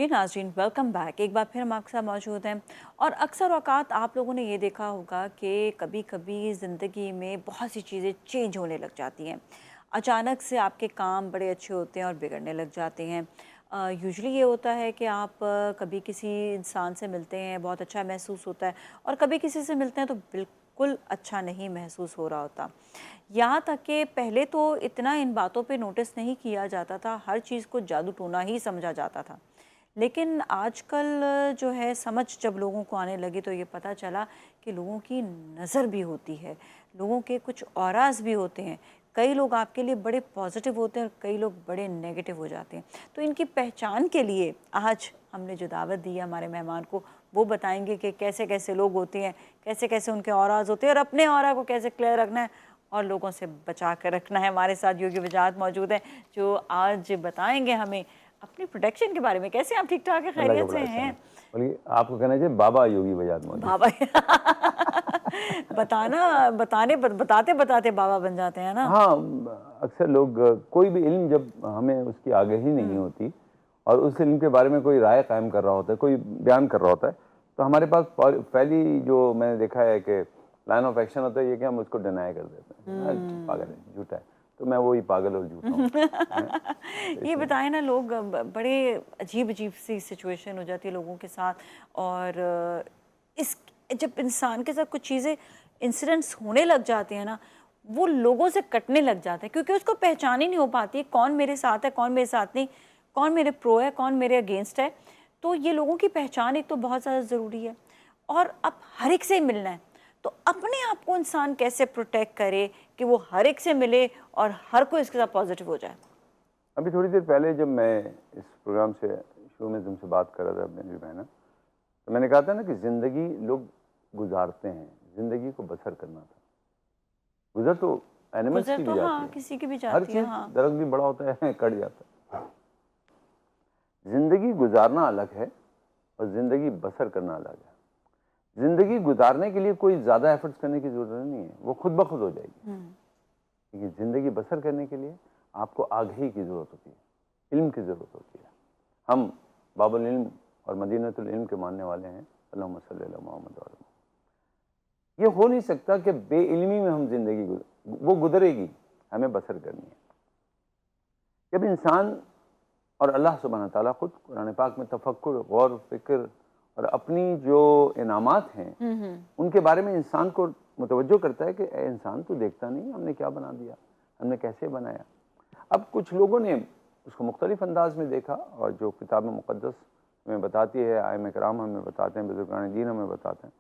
जी नाज़रीन, welcome back. एक बार फिर हम आपके साथ मौजूद हैं और अक्सर औक़ात आप लोगों ने ये देखा होगा कि कभी-कभी ज़िंदगी में बहुत सी चीज़ें चेंज होने लग जाती हैं। अचानक से आपके काम बड़े अच्छे होते हैं और बिगड़ने लग जाते हैं। यूजुअली ये होता है कि आप कभी किसी इंसान से मिलते हैं, बहुत अच्छा महसूस होता है और कभी किसी से मिलते हैं तो बिल्कुल अच्छा नहीं महसूस हो रहा होता। यहाँ तक कि पहले तो इतना इन बातों पे नोटिस नहीं किया जाता था, हर चीज़ को जादू टोना ही समझा जाता था। लेकिन आजकल जो है समझ जब लोगों को आने लगी तो ये पता चला कि लोगों की नज़र भी होती है, लोगों के कुछ ऑराज़ भी होते हैं। कई लोग आपके लिए बड़े पॉजिटिव होते हैं और कई लोग बड़े नेगेटिव हो जाते हैं। तो इनकी पहचान के लिए आज हमने जो दावत दी है हमारे मेहमान को, वो बताएंगे कि कैसे कैसे लोग होते हैं, कैसे कैसे उनके ऑराज़ होते हैं और अपने ऑरा को कैसे क्लियर रखना है और लोगों से बचा कर रखना है। हमारे साथ योगी वजाहत मौजूद हैं जो आज बताएंगे हमें अपनी प्रोटेक्शन के बारे में। कैसे आप ठीक ठाक है, अल्लाह का खैरियत से बड़ा एहसान है। हैं? बल्कि आपको कहना चाहिए बाबा योगी वजाद मौजूद। बाबा बताते बताते बाबा बन जाते हैं ना। हाँ, अक्सर लोग कोई भी इल्म जब हमें उसकी आगाही नहीं होती और उस इल्म के बारे में कोई राय कायम कर रहा होता है, कोई बयान कर रहा होता है, तो हमारे पास पहली जो मैंने देखा है कि लाइन ऑफ एक्शन होता है ये कि हम उसको डिनाई कर देते हैं। पागल है, झूठा है। तो मैं वही पागल और झूठा हूँ। तो ये इसलिए बताएं ना, लोग बड़े अजीब अजीब सी सिचुएशन हो जाती है लोगों के साथ और इस जब इंसान के साथ कुछ चीज़ें इंसिडेंट्स होने लग जाते हैं ना, वो लोगों से कटने लग जाते हैं क्योंकि उसको पहचान ही नहीं हो पाती है कौन मेरे साथ है, कौन मेरे साथ नहीं, कौन मेरे प्रो है, कौन मेरे अगेंस्ट है। तो ये लोगों की पहचान एक तो बहुत ज़्यादा ज़रूरी है और अब हर एक से ही मिलना है। तो अपने आप को इंसान कैसे प्रोटेक्ट करे कि वो हर एक से मिले और हर कोई इसके साथ पॉजिटिव हो जाए? अभी थोड़ी देर पहले जब मैं इस प्रोग्राम से शुरू में तुमसे बात कर रहा था मेरी बहना, तो मैंने कहा था ना कि ज़िंदगी लोग गुजारते हैं, ज़िंदगी को बसर करना था। गुजर तो एनिमल्स गुजर की भी तो जाती हाँ, है, किसी की भी हर जाती है, चीज़, हाँ। दरख्त भी बड़ा होता है कट जाता है। ज़िंदगी गुजारना अलग है और ज़िंदगी बसर करना अलग है। ज़िंदगी गुजारने के लिए कोई ज़्यादा एफर्ट्स करने की ज़रूरत नहीं है, वो खुद ब खुद हो जाएगी। लेकिन ज़िंदगी बसर करने के लिए आपको आगाही की ज़रूरत होती है, इल्म की ज़रूरत होती है। हम बाबुल इल्म और मदीनतुल इल्म के मानने वाले हैं। अल्लाहुम्मा सल्ली अला मुहम्मद व अला मुहम्मद। ये हो नहीं सकता कि बेइल्मी में हम ज़िंदगी वो गुजरेगी, हमें बसर करनी है। जब इंसान और अल्लाह सुब्हानहू तआला खुद कुरान पाक में तफक्कुर, गौर, फ़िक्र और अपनी जो इनामात हैं उनके बारे में इंसान को मुतवज्जो करता है कि ए इंसान तू देखता नहीं हमने क्या बना दिया, हमने कैसे बनाया। अब कुछ लोगों ने उसको मुख्तलिफ अंदाज में देखा और जो किताब मुक़द्दस हमें बताती है, आइम्मा किराम हमें बताते हैं, बुज़ुर्गान दीन हमें बताते हैं,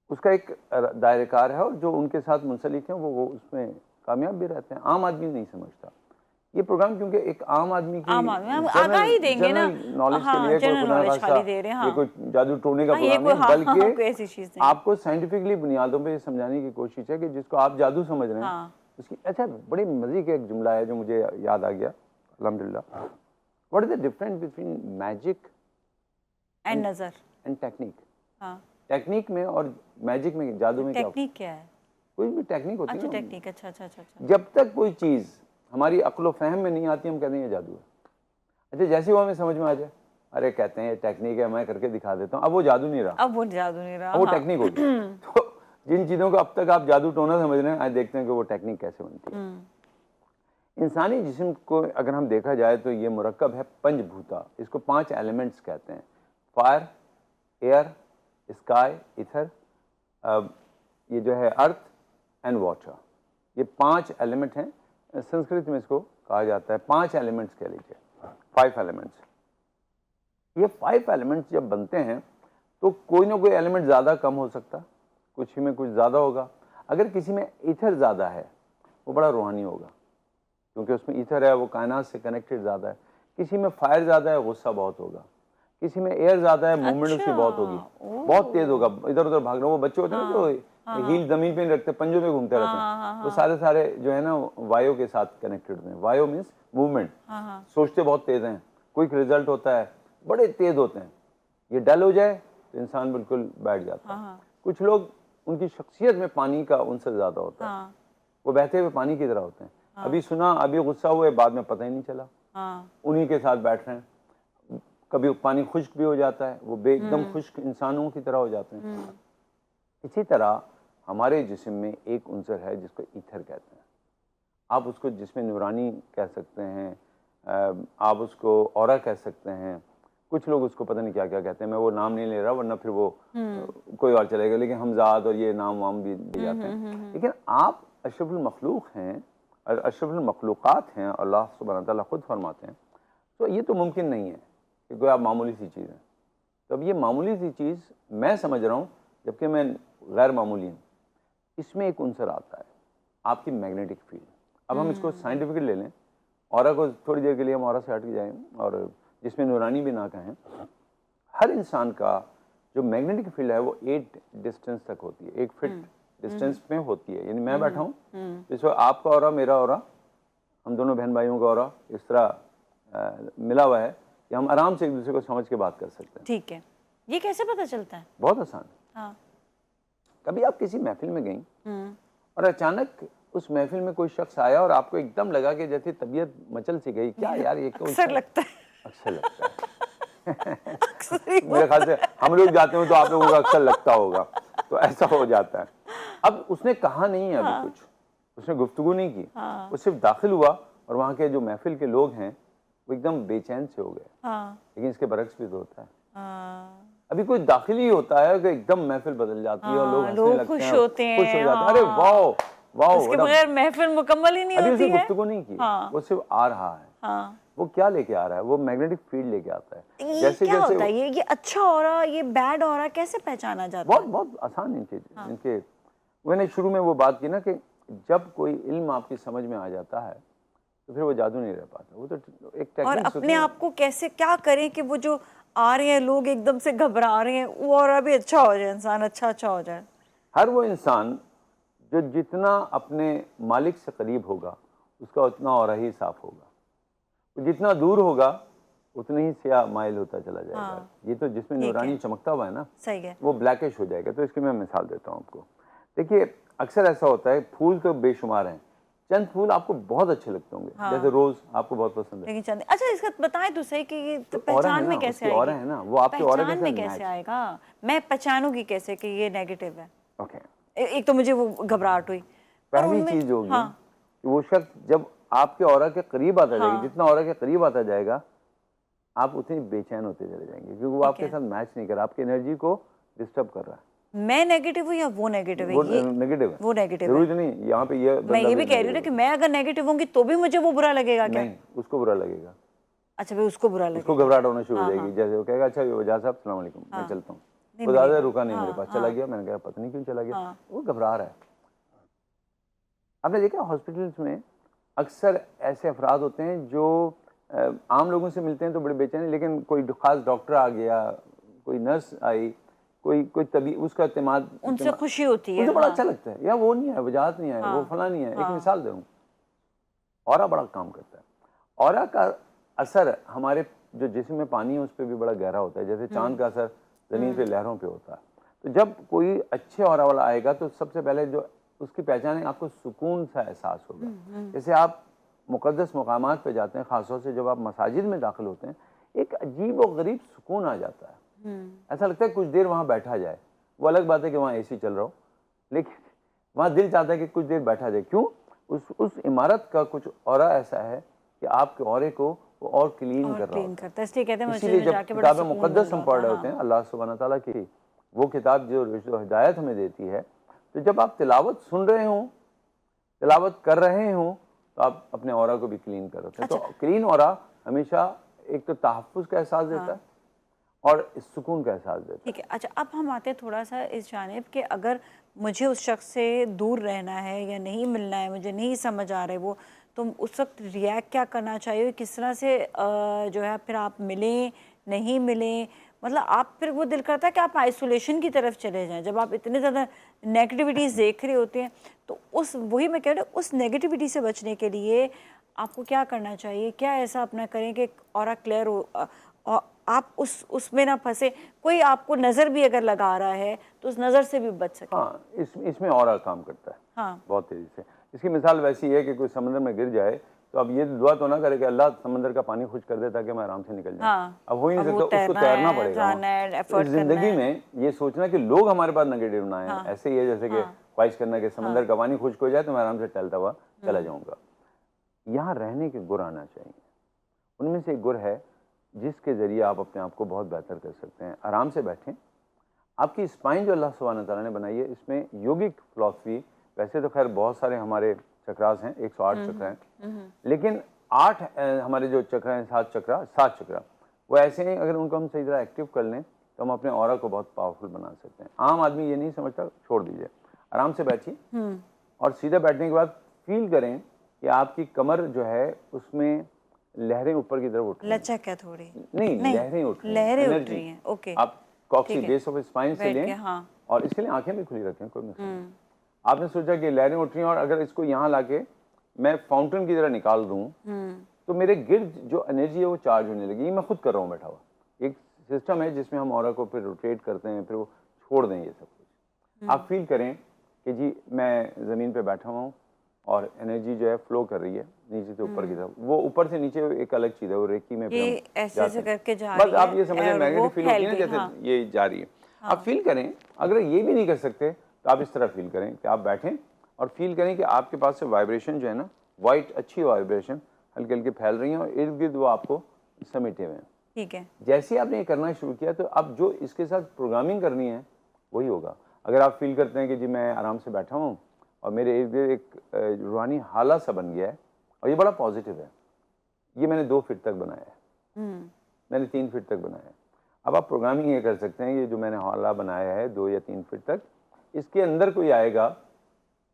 उसका एक दायरेकार है और जो उनके साथ मुंसलिक हैं वो उसमें कामयाब भी रहते हैं। आम आदमी नहीं समझता ये प्रोग्राम, क्योंकि एक आम आदमी की आम आदमी हम जनरल आगाही देंगे ना। जनरल नॉलेज के हाँ, लिए कोई जनरल खुदा न नॉलेज खास्ता खाली दे रहे हैं, ये हाँ। कोई जादू टोने का हाँ, ये प्रोग्राम कोई नहीं, हाँ, हाँ, कोई बल्कि ऐसी चीज़ नहीं। आपको साइंटिफिकली बुनियादों पे समझाने की कोशिश है कि जिसको आप जादू समझ रहे हैं हाँ। उसकी। अच्छा, बड़ी मज़े का एक जुमला है जो मुझे याद आ गया, अल्हम्दुलिल्लाह। What is the difference between magic and नज़र। And technique? हाँ। टेक्निक में और मैजिक में, जादू में क्या? टेक्निक क्या है? कोई भी टेक्निक होती है अच्छा, ना, टेक्निक, अच्छा, अच्छा, अच्छा, अच्छा। जब तक कोई चीज़ हमारी अक्ल फ़हम में नहीं आती हम कहते हैं ये जादू है। अच्छा, जैसे वो हमें समझ में आ जाए, अरे कहते हैं ये टेक्निक है, मैं करके दिखा देता हूँ, अब वो जादू नहीं रहा, अब वो जादू नहीं रहा, अब वो हाँ। टेक्निक हो गई। तो जिन चीज़ों को अब तक आप जादू टोना समझ रहे हैं, आज देखते हैं कि वो टेक्निक कैसे बनती है। इंसानी जिस्म को अगर हम देखा जाए तो ये मुरक्कब है पंचभूता, इसको 5 एलिमेंट्स कहते हैं। फायर, एयर, स्काई, इथर, ये जो है अर्थ एंड वाटर, ये 5 एलिमेंट हैं। संस्कृत में इसको कहा जाता है 5 एलिमेंट्स कह लीजिए, 5 एलिमेंट्स। ये 5 एलिमेंट्स जब बनते हैं तो कोई ना कोई एलिमेंट ज़्यादा कम हो सकता, कुछ में कुछ ज़्यादा होगा। अगर किसी में ईथर ज़्यादा है वो बड़ा रूहानी होगा क्योंकि उसमें ईथर है, वो कायनात से कनेक्टेड ज़्यादा है। किसी में फायर ज़्यादा है, गुस्सा बहुत होगा। किसी में एयर ज़्यादा है, मूवमेंट उसकी बहुत होगी, बहुत तेज़ होगा, इधर उधर भागना। वो बच्चे होते हैं ना जो हील ज़मीन पे नहीं रखते, पंजों पे घूमते रहते हैं, वो सारे जो है ना वायु के साथ कनेक्टेड होते हैं। वायु मीन्स मूवमेंट, सोचते बहुत तेज़ हैं, क्विक रिजल्ट होता है, बड़े तेज़ होते हैं। ये डल हो जाए तो इंसान बिल्कुल बैठ जाता है। कुछ लोग, उनकी शख्सियत में पानी का उनसे ज़्यादा होता है, वो बहते हुए पानी की तरह होते हैं। अभी सुना, अभी गुस्सा हुए, बाद में पता ही नहीं चला, उन्हीं के साथ बैठ रहे हैं। कभी पानी खुश्क भी हो जाता है, वो एकदम खुश्क इंसानों की तरह हो जाते हैं। इसी तरह हमारे जिस्म में एक उन्सर है जिसको ईथर कहते हैं। आप उसको जिस्म नूरानी कह सकते हैं, आप उसको ऑरा कह सकते हैं, कुछ लोग उसको पता नहीं क्या क्या कहते हैं, मैं वो नाम नहीं ले रहा वरना फिर वो कोई और चलेगा, लेकिन हमजाद और ये नाम वाम भी दिए जाते हैं। लेकिन आप अशरफुल मखलूक हैं और अशरफुल मखलूक़ात हैं, अल्लाह सुब्हानहू व तआला खुद फरमाते हैं। तो ये तो मुमकिन नहीं है कि कोई आप मामूली सी चीज़ है। तो अब ये मामूली सी चीज़ मैं समझ रहा हूँ, जबकि मैं गैर मामूली हूँ। इसमें एक उन्सर आता है आपकी मैग्नेटिक फील्ड। अब हम इसको साइंटिफिकली ले लें, ऑरा को थोड़ी देर के लिए हम ऑरा से हट के जाएँ और जिसमें नूरानी भी ना कहें, हर इंसान का जो मैग्नेटिक फील्ड है वो 8 डिस्टेंस तक होती है, 1 फीट डिस्टेंस में होती है। यानी मैं बैठा हूँ, इस वक्त आपका ऑरा मेरा ऑरा, हम दोनों बहन भाइयों का ऑरा इस तरह मिला हुआ है कि हम आराम से एक दूसरे को समझ के बात कर सकते हैं। ठीक है, ये कैसे पता चलता है? बहुत आसान। हाँ। कभी आप किसी महफिल में गई और अचानक उस महफिल में कोई शख्स आया और आपको एकदम लगा कि जैसे तबीयत मचल सी गई, क्या यार ये क्यों? अक्सर लगता है। अक्सर लगता है। मेरे ख्याल से हम लोग जाते हो तो आप लोगों को अक्सर लगता होगा, तो ऐसा हो जाता है। अब उसने कहा नहीं है अभी कुछ, उसने गुफ्तगू नहीं की, वो सिर्फ दाखिल हुआ और वहाँ के जो महफिल के लोग हैं वो एकदम बेचैन से हो गए। लेकिन इसके बरक्स भी तो होता है। अभी कोई दाखिल ही होता है कि एकदम महफिल बदल जाती है और लोग हंसने लगते खुश हैं, होते हैं, खुश हो जाते हैं, अरे वाह वाह, उसके बगैर महफिल मुकम्मल ही नहीं अभी होती उसने है। गुफ्तगू नहीं की, वो सिर्फ आ रहा है। वो क्या लेके आ रहा है? वो मैग्नेटिक फील्ड लेके आता है। जैसे क्या होता है ये अच्छा ऑरा, ये बैड ऑरा कैसे पहचाना जाता है? बहुत आसान इन चीजें इनके। मैंने शुरू में वो बात की ना कि जब कोई इल्म आपकी समझ में आ जाता है तो फिर वो जादू नहीं रह पाता, वो तो एक टेक्निक। और अपने आप को कैसे क्या करें कि वो जो आ रहे हैं लोग एकदम से घबरा रहे हैं, वो और अभी अच्छा हो जाए, इंसान अच्छा हो जाए। हर वो इंसान जो जितना अपने मालिक से करीब होगा उसका उतना और ही साफ होगा, वो जितना दूर होगा उतने ही स्याह माइल होता चला जाएगा। ये तो जिसमें नूरानी चमकता हुआ है ना, सही है, वो ब्लैकिश हो जाएगा। तो इसकी मैं मिसाल देता हूँ आपको। देखिए अक्सर ऐसा होता है, फूल तो बेशुमार हैं, चंद फूल आपको बहुत अच्छे लगते होंगे, जैसे रोज आपको बहुत पसंद है, लेकिन चंद अच्छा इसका बताएं तो सही कि ये तो पहचान में कैसे आएगी? ऑरा है ना, वो आपके ऑरा के साथ में कैसे आएगा? मैं पहचानूंगी कैसे कि ये नेगेटिव है? ओके, एक तो मुझे वो घबराहट हुई। पहली चीज होगी कि वो शख्स जब आपके ऑरा के करीब आता जाएगा, जितना ऑरा के करीब आता जाएगा आप उतनी बेचैन होते चले जाएंगे, क्योंकि वो आपके साथ मैच नहीं कर रहा, आपकी एनर्जी को डिस्टर्ब कर रहा है। मैं नेगेटिव हूँ या वो नेगेटिव है? वो नेगेटिव है, वो नेगेटिव है। जरूरी नहीं यहाँ पे ये मैं ये भी कह रही हूँ कि मैं अगर नेगेटिव होंगी तो भी मुझे वो बुरा लगेगा क्या? नहीं, उसको बुरा लगेगा। अच्छा भाई, उसको बुरा लगेगा, उसको घबराहट होना शुरू हो जाएगी। जैसे वो कहेगा अच्छा वजह साहब अस्सलाम वालेकुम, मैं चलता हूँ, वो ज्यादा रुका नहीं मेरे पास, चला गया। मैंने कहा पता नहीं क्यों चला गया, वो घबरा रहा है। आपने देखा हॉस्पिटल्स में अक्सर ऐसे अफराद होते हैं जो आम लोगों से मिलते हैं तो बड़े बेचैन, लेकिन कोई खास डॉक्टर आ गया, कोई नर्स आई, कोई तभी उसका इत्तेमाद, उनसे खुशी होती है, उनको बड़ा अच्छा लगता है। या वो नहीं है, वजाहत नहीं है, वो फला नहीं है। एक मिसाल दूं, ऑरा बड़ा काम करता है। ऑरा का असर हमारे जो जिस्म में पानी है उस पर भी बड़ा गहरा होता है, जैसे चांद का असर जमीन पे लहरों पे होता है। तो जब कोई अच्छे ऑरा वाला आएगा तो सबसे पहले जो उसकी पहचान है, आपको सुकून सा एहसास होगा। जैसे आप मुक़द्दस मकामात पे जाते हैं, ख़ासतौर से जब आप मसाजिद में दाखिल होते हैं, एक अजीब व गरीब सुकून आ जाता है। ऐसा लगता है कुछ देर वहाँ बैठा जाए। वो अलग बात है कि वहाँ एसी चल रहा हो, लेकिन वहाँ दिल चाहता है कि कुछ देर बैठा जाए। क्यों? उस इमारत का कुछ ऑरा ऐसा है कि आपके ऑरे को वो और क्लीन कर रहा होता है। इसलिए कहते हैं इसीलिए जब किताब मुक़द्दस हम पढ़ रहे होते हैं, अल्लाह सुब्हानहू तआला की वो किताब जो हिदायत हमें देती है, तो जब आप तिलावत सुन रहे हो, तिलावत कर रहे हो, तो आप अपने ऑरा को भी क्लीन कर रहे हैं। तो क्लीन ऑरा हमेशा एक तो तहफ़्फ़ुज़ का एहसास देता है और सुकून का एहसास देता है। ठीक है, अच्छा अब हम आते हैं थोड़ा सा इस जानिब कि अगर मुझे उस शख्स से दूर रहना है या नहीं मिलना है, मुझे नहीं समझ आ रहे वो, तो उस वक्त रिएक्ट क्या करना चाहिए, किस तरह से जो है फिर आप मिलें नहीं मिलें? मतलब आप फिर वो दिल करता है कि आप आइसोलेशन की तरफ चले जाएं जब आप इतने ज़्यादा नेगेटिविटीज़ देख रहे होते हैं। तो उस वही मैं कह रही हूँ, उस नेगेटिविटी से बचने के लिए आपको क्या करना चाहिए? क्या ऐसा अपना करें कि ऑरा क्लियर हो और आप उसमें ना फंसे? कोई आपको नज़र भी अगर लगा रहा है तो उस नज़र से भी बच सके। हाँ, इसमें ऑरा काम करता है बहुत तेज़ी से। इसकी मिसाल वैसी है कि कोई समंदर में गिर जाए तो अब ये दुआ तो ना करे कि अल्लाह समंदर का पानी खुश कर दे ताकि मैं आराम से निकल जाऊँ। हाँ, अब हो ही नहीं अब वो सकता, उसको तैरना पड़ेगा जाना है, वहाँ। तो एफर्ट इस करना जिंदगी है। में ये सोचना कि लोग हमारे पास नेगेटिव ना आए, ऐसे ही है जैसे कि ख्वाहिश करना कि समंदर का पानी खुश्क हो जाए तो मैं आराम से टहलता हुआ चला जाऊंगा। यहाँ रहने के गुर आना चाहिए। उनमें से एक गुर है जिसके जरिए आप अपने आप को बहुत बेहतर कर सकते हैं। आराम से बैठें। आपकी स्पाइन जो अल्लाह सुब्हानहू तआला ने बनाई है, इसमें योगिक फिलॉसफी, वैसे तो खैर बहुत सारे हमारे चक्रास हैं, 108 चक्र हैं, लेकिन 8 हमारे जो चक्र हैं, 7 चक्र वो ऐसे हैं, अगर उनको हम सही तरह एक्टिव कर लें तो हम अपने ऑरा को बहुत पावरफुल बना सकते हैं। आम आदमी ये नहीं समझता, छोड़ दीजिए। आराम से बैठिए और सीधे बैठने के बाद फील करें कि आपकी कमर जो है उसमें लहरें ऊपर की तरफ उठ रही हैं। लचक है थोड़ी? नहीं, लहरें उठ रही हैं, लहरें उठ एनर्जी। रही हैं, ओके। आप कॉक्सी ठीक है। बेस ऑफ स्पाइन से बैठ लें के, हाँ। और इसके लिए आंखें भी खुली रखें, कोई मसला नहीं। आपने सोचा कि लहरें उठ रही हैं और अगर इसको यहाँ लाके मैं फाउंटेन की तरह निकाल दूं तो मेरे गिर्द जो एनर्जी है वो चार्ज होने लगी। ये मैं खुद कर रहा हूँ बैठा हुआ। एक सिस्टम है जिसमें हम ऑरा को फिर रोटेट करते हैं, फिर वो छोड़ दें ये सब कुछ। आप फील करें कि जी मैं ज़मीन पे बैठा हुआ हूँ और एनर्जी जो है फ्लो कर रही है नीचे से ऊपर की तरफ। वो ऊपर से नीचे एक अलग चीज़ है, वो रेकी में ये फिर हम ऐसे जाते हैं। करके जा रही बस आप है ये समझें, और मैग्नेटिक वो फील होती फैल है ना गई, जैसे हाँ। ये जा रही है। आप फील करें, अगर ये भी नहीं कर सकते तो आप इस तरह फील करें कि आप बैठें और फील करें कि आपके पास से वाइब्रेशन जो है ना, वाइट अच्छी वाइब्रेशन हल्की हल्की फैल रही हैं और इर्द गिर्द वो आपको समेटे हुए हैं। ठीक है। जैसे ही आपने ये करना शुरू किया तो अब जो इसके साथ प्रोग्रामिंग करनी है वही होगा। अगर आप फील करते हैं कि जी मैं आराम से बैठा हूँ और मेरे इर्द गिर्द एक रूहानी हाला सा बन गया है और ये बड़ा पॉजिटिव है, ये मैंने 2 फीट तक बनाया है, मैंने 3 फीट तक बनाया है। अब आप प्रोग्रामिंग ये कर सकते हैं, ये जो मैंने हाला बनाया है 2 या 3 फीट तक, इसके अंदर कोई आएगा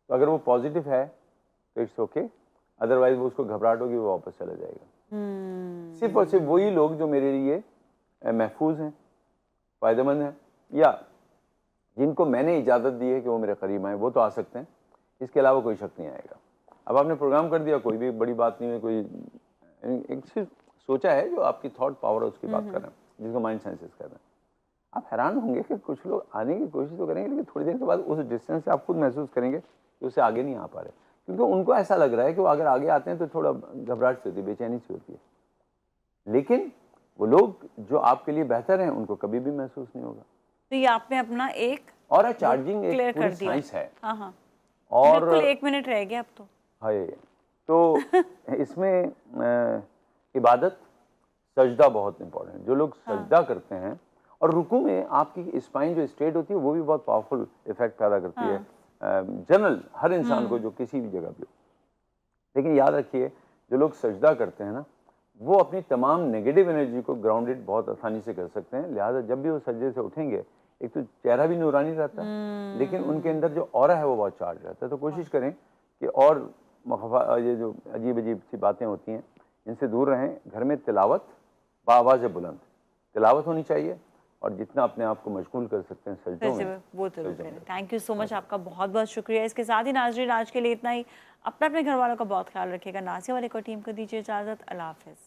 तो अगर वो पॉजिटिव है तो इट्स ओके, अदरवाइज वो उसको घबराहट होगी, वो वापस चला जाएगा। सिर्फ और सिर्फ वही लोग जो मेरे लिए महफूज हैं, फ़ायदेमंद हैं, या जिनको मैंने इजाज़त दी है कि वो मेरे करीब आए, वो तो आ सकते हैं। इसके अलावा कोई शक नहीं आएगा। अब आपने प्रोग्राम कर दिया, कोई भी बड़ी बात नहीं है, कोई एक सिर्फ सोचा है जो आपकी थॉट पावर है उसकी बात कर रहे हैं, जिसको माइंड साइंसेस कर रहे हैं। आप हैरान होंगे कि कुछ लोग आने की कोशिश तो करेंगे, लेकिन थोड़ी देर के बाद उस डिस्टेंस से आप खुद महसूस करेंगे कि उससे आगे नहीं आ पा रहे, क्योंकि उनको ऐसा लग रहा है कि वो अगर आगे आते हैं तो थोड़ा घबराहट सी होती है, बेचैनी सी होती है। लेकिन वो लोग जो आपके लिए बेहतर हैं उनको कभी भी महसूस नहीं होगा। तो ये आपने अपना एक और चार्जिंग एक क्लियर पूरी कर दिया। साइंस है। हाँ हाँ, और बिल्कुल 1 मिनट रह गया अब तो। है तो इसमें इबादत, सजदा बहुत इंपॉर्टेंट है। जो लोग सजदा करते हैं और रुकू में आपकी स्पाइन जो स्ट्रेट होती है वो भी बहुत पावरफुल इफेक्ट पैदा करती है जनरल हर इंसान को जो किसी भी जगह पे हो। लेकिन याद रखिए, जो लोग सजदा करते हैं ना, वो अपनी तमाम नेगेटिव एनर्जी को ग्राउंडेड बहुत आसानी से कर सकते हैं। लिहाजा जब भी वो सजदे से उठेंगे, एक तो चेहरा भी नूरानी रहता है, लेकिन उनके अंदर जो ऑरा है वो बहुत चार्ज रहता है। तो कोशिश करें कि और ये जो अजीब अजीब सी बातें होती हैं इनसे दूर रहें। घर में तिलावत बाआवाज़ बुलंद तिलावत होनी चाहिए और जितना अपने आप को मशगूल कर सकते हैं सजदों में वो जरूर करें। थैंक यू सो मच, आपका बहुत बहुत शुक्रिया। इसके साथ ही नाज़रीन, आज के लिए इतना ही। अपने घर वालों का बहुत ख्याल रखिएगा। नासिया वाले को टीम को दीजिए इजाज़त। अल्लाह हाफ़िज़।